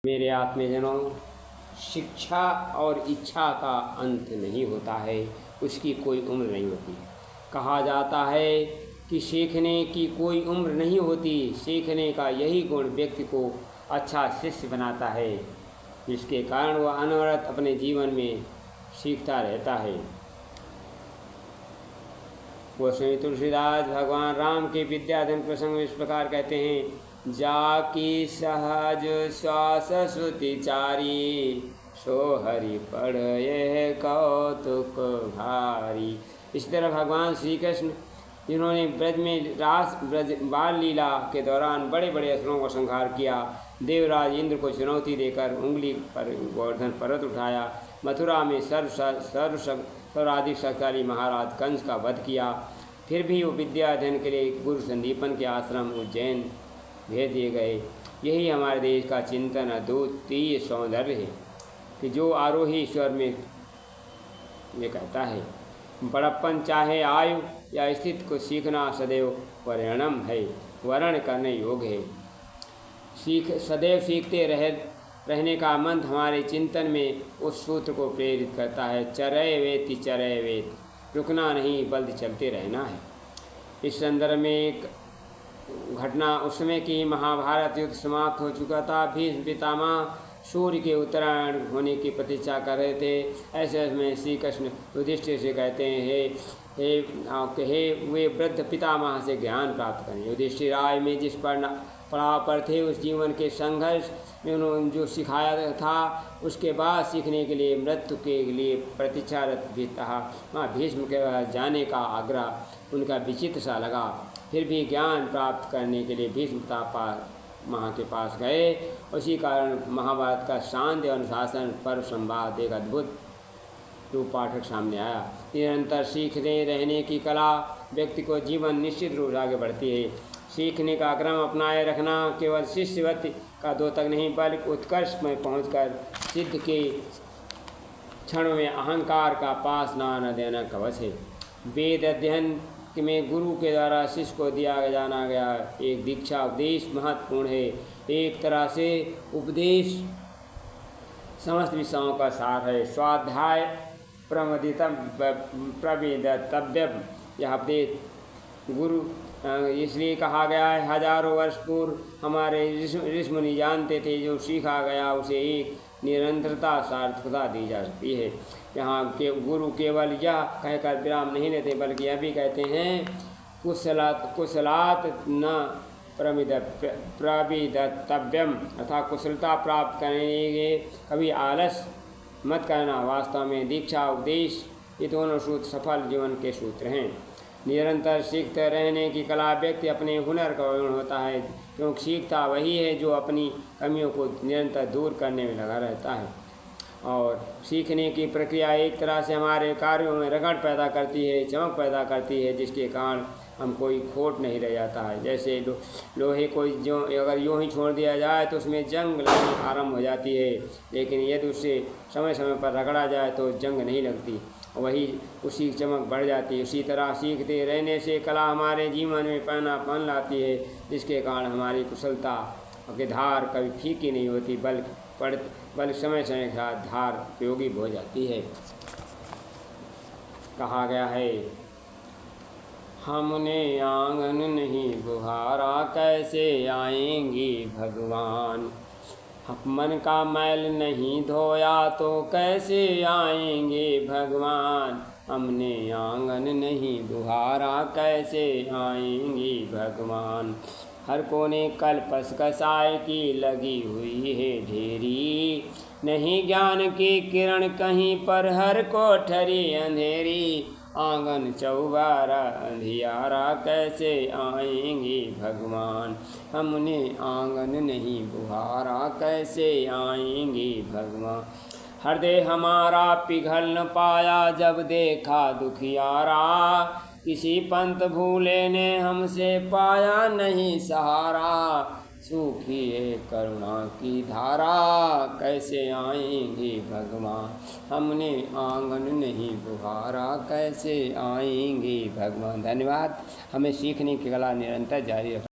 मेरे आत्मजनों, शिक्षा और इच्छा का अंत नहीं होता है, उसकी कोई उम्र नहीं होती। कहा जाता है कि सीखने की कोई उम्र नहीं होती। सीखने का यही गुण व्यक्ति को अच्छा शिष्य बनाता है, जिसके कारण वह अनवरत अपने जीवन में सीखता रहता है। गोस्वामी तुलसीदास भगवान राम के विद्याधन प्रसंग में इस प्रकार कहते हैं, जाकी सहज श्वास श्रुति चारी, सो हरि पढ़ यह कौतुक भारी। इस तरह भगवान श्री कृष्ण जिन्होंने ब्रज में ब्रज बाल लीला के दौरान बड़े बड़े असुरों का संहार किया, देवराज इंद्र को चुनौती देकर उंगली पर गोवर्धन पर्वत उठाया, मथुरा में सर्वाधिक शक्तिशाली महाराज कंस का वध किया, फिर भी वो विद्या अध्ययन के लिए गुरु संदीपन के आश्रम उज्जैन भेज दिए गए। यही हमारे देश का चिंतन अद्वितीय सौंदर्य है कि जो आरोही ईश्वर में ये कहता है, बड़प्पन चाहे आयु या स्थिति को सीखना सदैव परिणम है, वर्ण करने योग्य है। सदैव सीखते रहने का मंत्र हमारे चिंतन में उस सूत्र को प्रेरित करता है, चरय वेति चरय वेत, रुकना नहीं बल्कि चलते रहना है। इस संदर्भ में एक घटना, उस समय की महाभारत युद्ध समाप्त हो चुका था। भीष्म पितामह सूर्य के उत्तरायण होने की प्रतीक्षा कर रहे थे। ऐसे में श्री कृष्ण युधिष्ठिर से कहते हैं, हे वे वृद्ध पितामह से ज्ञान प्राप्त करें। युधिष्ठिर आय में जिस पड़ाव पर थे, उस जीवन के संघर्ष में उन्होंने जो सिखाया था, उसके बाद सीखने के लिए मृत्यु के लिए प्रतीक्षारत भी था। वहाँ भीष्म के पास जाने का आग्रह उनका विचित्र सा लगा, फिर भी ज्ञान प्राप्त करने के लिए भीष्म पितामह के पास गए। उसी कारण महाभारत का शांति और अनुशासन पर्व संवाद एक अद्भुत रूप पाठक सामने आया। निरंतर सीखते रहने की कला व्यक्ति को जीवन निश्चित रूप से आगे बढ़ती है। सीखने का क्रम अपनाए रखना केवल शिष्यवृत्ति का द्योतक नहीं, बल्कि उत्कर्ष में पहुंचकर सिद्ध के क्षण में अहंकार का पास न देना कवच है। वेद अध्ययन में गुरु के द्वारा शिष्य को दिया जाना गया एक दीक्षा उपदेश महत्वपूर्ण है। एक तरह से उपदेश समस्त विषयों का सार है। स्वाध्याय प्रमदितम प्रवेदितव्यम, यह उपदेश गुरु इसलिए कहा गया है। हजारों वर्ष पूर्व हमारे ऋषि मुनि जानते थे, जो सीखा गया उसे एक निरंतरता सार्थकता दी जा सकती है। यहाँ के गुरु केवल यह कहकर विराम नहीं लेते, बल्कि यह भी कहते हैं, कुशलात न प्रविदतव्यम, अर्थात कुशलता प्राप्त करने के कभी आलस मत करना। वास्तव में दीक्षा उपदेश ये दोनों सूत्र सफल जीवन के सूत्र हैं। निरंतर सीखते रहने की कला व्यक्ति अपने हुनर का गुण होता है, क्योंकि सीखता वही है जो अपनी कमियों को निरंतर दूर करने में लगा रहता है। और सीखने की प्रक्रिया एक तरह से हमारे कार्यों में रगड़ पैदा करती है, चमक पैदा करती है, जिसके कारण हम कोई खोट नहीं रह जाता है। जैसे लोहे को जो अगर यूँ ही छोड़ दिया जाए तो उसमें जंग लगनी आरंभ हो जाती है, लेकिन यदि उससे समय समय पर रगड़ा जाए तो जंग नहीं लगती, वही उसी चमक बढ़ जाती है। उसी तरह सीखते रहने से कला हमारे जीवन में पन लाती है, जिसके कारण हमारी कुशलता की धार कभी फीकी नहीं होती, बल्कि समय समय के साथ धार उपयोगी हो जाती है। कहा गया है, हमने आंगन नहीं बुहारा, कैसे आएंगे भगवान। मन का मैल नहीं धोया तो कैसे आएंगे भगवान। हमने आंगन नहीं बुहारा, कैसे आएंगे भगवान। हर कोने कल्पस कसाय की लगी हुई है ढेरी, नहीं ज्ञान की किरण कहीं पर, हर कोठरी अंधेरी। आंगन चौबारा अंधियारा, कैसे आएंगे भगवान। हमने आंगन नहीं बुहारा, कैसे आएंगे भगवान। हृदय हमारा पिघल न पाया, जब देखा दुखियारा। किसी पंथ भूले ने हमसे पाया नहीं सहारा। सूखी है करुणा की धारा, कैसे आएंगे भगवान। हमने आंगन नहीं बुहारा, कैसे आएंगे भगवान। धन्यवाद। हमें सीखने की कला निरंतर जारी रखना।